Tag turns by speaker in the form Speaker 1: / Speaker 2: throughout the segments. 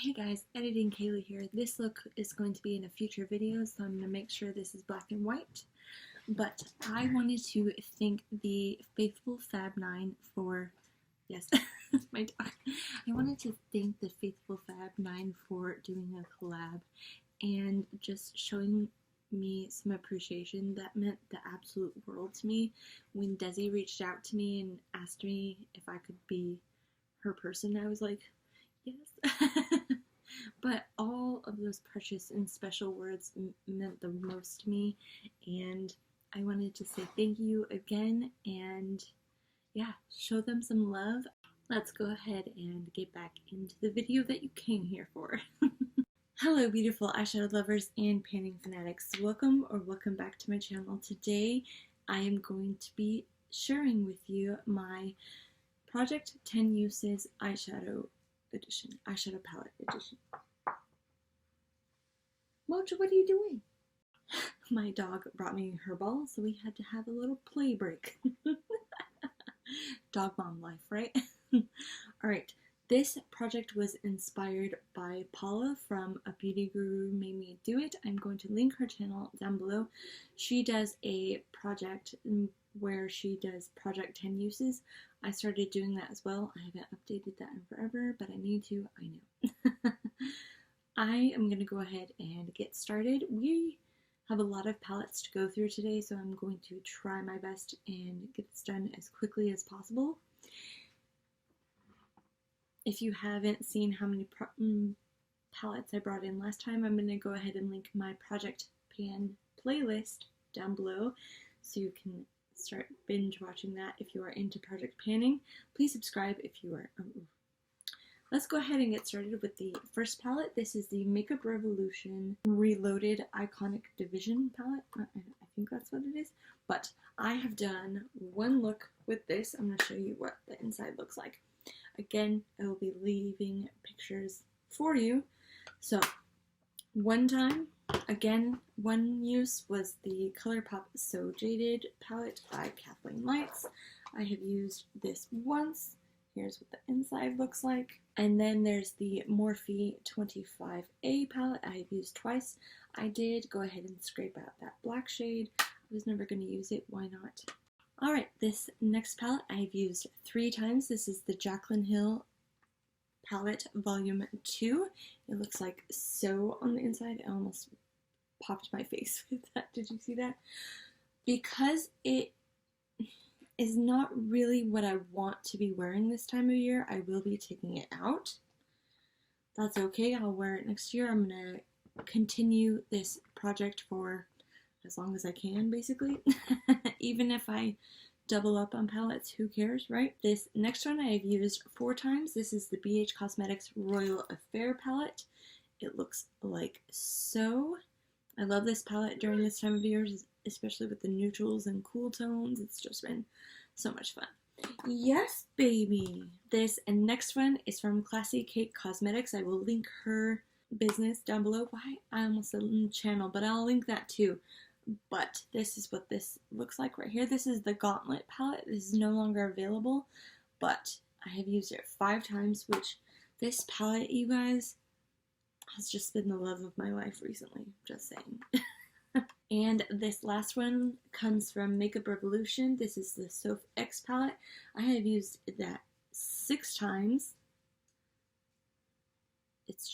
Speaker 1: Hey guys, editing Kaylee here. This look is going to be in a future video, so I'm going to make sure this is black and white. But I wanted to thank the faithful Fab9 for, yes, my dog. I wanted to thank the faithful Fab9 for doing a collab and just showing me some appreciation. That meant the absolute world to me when Desi reached out to me and asked me if I could be her person. I was like, yes. But all of those precious and special words meant the most to me, and I wanted to say thank you again, and yeah, show them some love. Let's go ahead and get back into the video that you came here for. Hello beautiful eyeshadow lovers and panning fanatics. Welcome back to my channel. Today I am going to be sharing with you my Project 10 Uses eyeshadow palette edition. Mojo, what are you doing? My dog brought me her ball, so we had to have a little play break. Dog mom life, right? Alright, this project was inspired by Paula from A Beauty Guru Made Me Do It. I'm going to link her channel down below. She does a project where she does Project 10 Uses. I started doing that as well. I haven't updated that in forever, but I need to, I know. I am going to go ahead and get started. We have a lot of palettes to go through today, so I'm going to try my best and get this done as quickly as possible. If you haven't seen how many palettes I brought in last time, I'm going to go ahead and link my Project Pan playlist down below so you can start binge watching that if you are into project panning. Please subscribe if you are. Let's go ahead and get started with the first palette. This is the Makeup Revolution Reloaded Iconic Division palette. I think that's what it is. But I have done one look with this. I'm going to show you what the inside looks like. Again, I will be leaving pictures for you. So, one time, again, one use was the ColourPop So Jaded palette by Kathleen Lights. I have used this once. Here's what the inside looks like. And then there's the Morphe 25A palette I have used twice. I did go ahead and scrape out that black shade. I was never going to use it, why not? Alright, this next palette I've used 3 times. This is the Jaclyn Hill palette volume 2. It looks like so on the inside. I almost popped my face with that. Did you see that? Because it is not really what I want to be wearing this time of year, I will be taking it out. That's okay, I'll wear it next year. I'm going to continue this project for as long as I can, basically. Even if I double up on palettes, who cares, right? This next one I have used 4 times. This is the BH Cosmetics Royal Affair palette. It looks like so. I love this palette during this time of year, especially with the neutrals and cool tones. It's just been so much fun. Yes, baby! This and next one is from Classy Cake Cosmetics. I will link her business down below. Why? I almost said channel, but I'll link that too. But this is what this looks like right here. This is the Gauntlet palette. This is no longer available, but I have used it 5 times, which this palette, you guys, has just been the love of my life recently. Just saying. And this last one comes from Makeup Revolution. This is the Soph X palette. I have used that 6 times. It's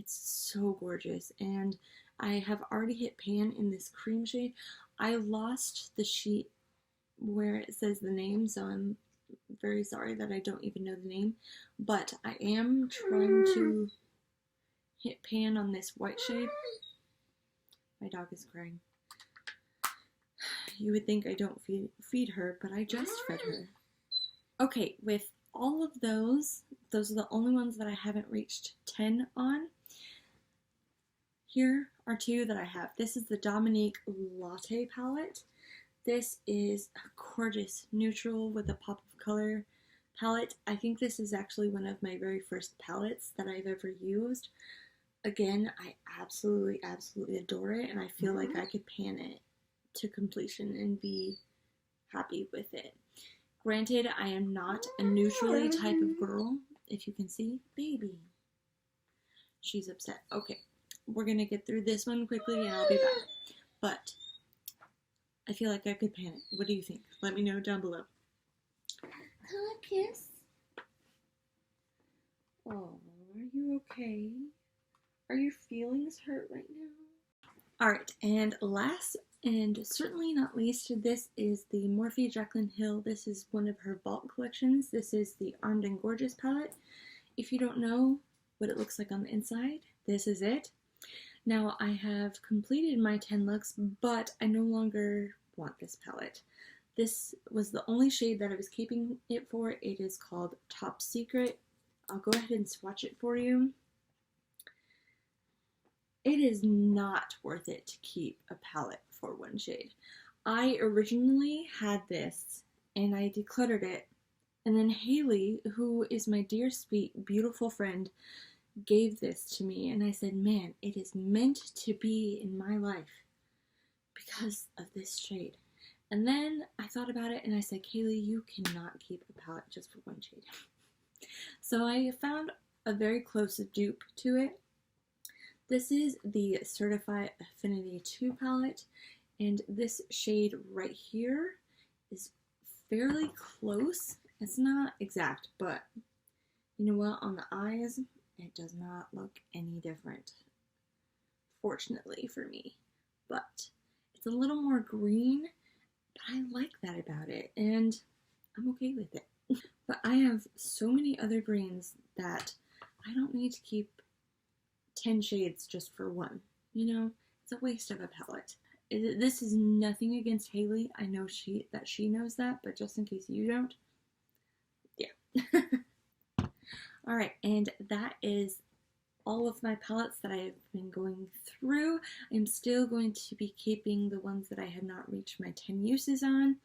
Speaker 1: so gorgeous. And I have already hit pan in this cream shade. I lost the sheet where it says the name, so I'm very sorry that I don't even know the name. But I am trying to hit pan on this white shade. My dog is crying. You would think I don't feed her, but I just fed her. Okay, with all of those are the only ones that I haven't reached 10 on. Here are 2 that I have. This is the Dominique Latte palette. This is a gorgeous neutral with a pop of color palette. I think this is actually one of my very first palettes that I've ever used. Again, I absolutely adore it, and I feel like I could pan it to completion and be happy with it. Granted, I am not a neutrally type of girl, if you can see, baby. she's upset. Okay, we're gonna get through this one quickly and I'll be back. But I feel like I could panic. What do you think? Let me know down below. Hello, kiss. Oh, are you okay? Are your feelings hurt right now? Alright, and last and certainly not least, this is the Morphe Jaclyn Hill. This is one of her vault collections. This is the Armed and Gorgeous palette. If you don't know what it looks like on the inside, this is it. Now, I have completed my 10 looks, but I no longer want this palette. This was the only shade that I was keeping it for. It is called Top Secret. I'll go ahead and swatch it for you. It is not worth it to keep a palette for one shade. I originally had this and I decluttered it, and then Hayleigh, who is my dear, sweet, beautiful friend, gave this to me, and I said, man, it is meant to be in my life because of this shade. And then I thought about it and I said, Hayleigh, you cannot keep a palette just for one shade. So I found a very close dupe to it. This is the Certified Affinity 2 palette, and this shade right here is fairly close. It's not exact, but you know what? On the eyes, it does not look any different, fortunately for me. But it's a little more green, but I like that about it, and I'm okay with it. But I have so many other greens that I don't need to keep 10 shades just for one. You know, it's a waste of a palette. This is nothing against Hayleigh. I know she knows that, but just in case you don't, yeah. Alright, and that is all of my palettes that I have been going through. I'm still going to be keeping the ones that I have not reached my 10 uses on.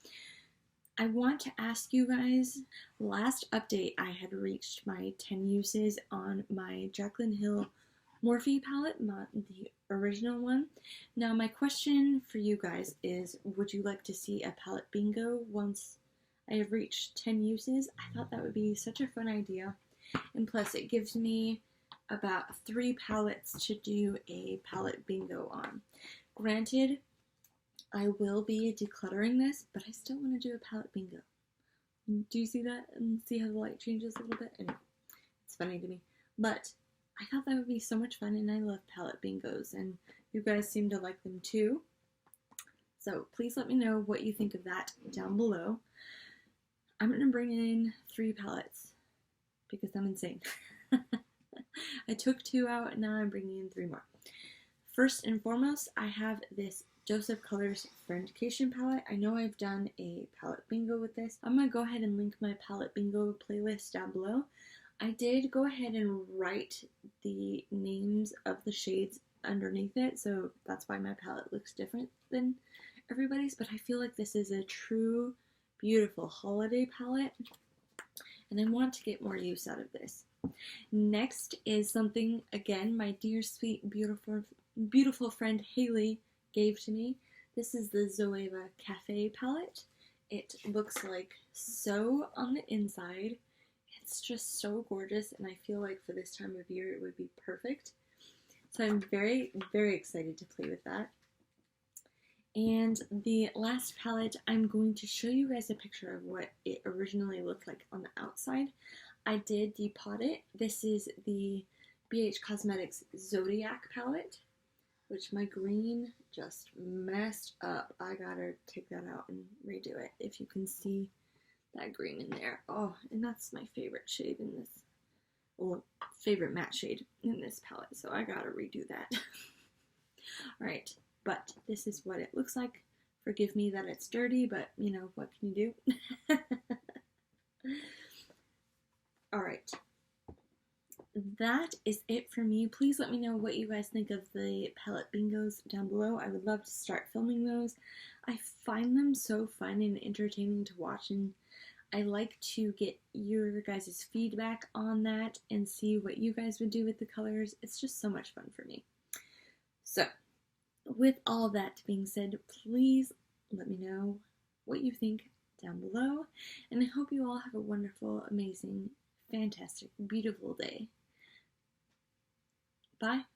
Speaker 1: I want to ask you guys, last update I had reached my 10 uses on my Jaclyn Hill Morphe palette, not the original one. Now my question for you guys is, would you like to see a palette bingo once I have reached 10 uses? I thought that would be such a fun idea, and plus it gives me about 3 palettes to do a palette bingo on. Granted, I will be decluttering this, but I still want to do a palette bingo. Do you see that? And see how the light changes a little bit? Anyway, it's funny to me. But I thought that would be so much fun, and I love palette bingos, and you guys seem to like them too. So please let me know what you think of that down below. I'm going to bring in 3 palettes because I'm insane. I took 2 out, and now I'm bringing in 3 more. First and foremost, I have this Dose of Colors Friendcation palette. I know I've done a palette bingo with this. I'm going to go ahead and link my palette bingo playlist down below. I did go ahead and write the names of the shades underneath it, so that's why my palette looks different than everybody's, but I feel like this is a true, beautiful holiday palette, and I want to get more use out of this. Next is something, again, my dear, sweet, beautiful friend Hayleigh gave to me. This is the Zoeva Cafe palette. It looks like so on the inside. It's just so gorgeous, and I feel like for this time of year it would be perfect. So I'm very, very excited to play with that. And the last palette, I'm going to show you guys a picture of what it originally looked like on the outside. I did depot it. This is the BH Cosmetics Zodiac palette, which my green just messed up. I gotta take that out and redo it. If you can see that green in there. Oh, and that's my favorite shade in this, well, favorite matte shade in this palette, so I gotta redo that. Alright, but this is what it looks like. Forgive me that it's dirty, but you know, what can you do? Alright, that is it for me. Please let me know what you guys think of the palette bingos down below. I would love to start filming those. I find them so fun and entertaining to watch, and I like to get your guys' feedback on that and see what you guys would do with the colors. It's just so much fun for me. So, with all that being said, please let me know what you think down below, and I hope you all have a wonderful, amazing, fantastic, beautiful day. Bye. Bye!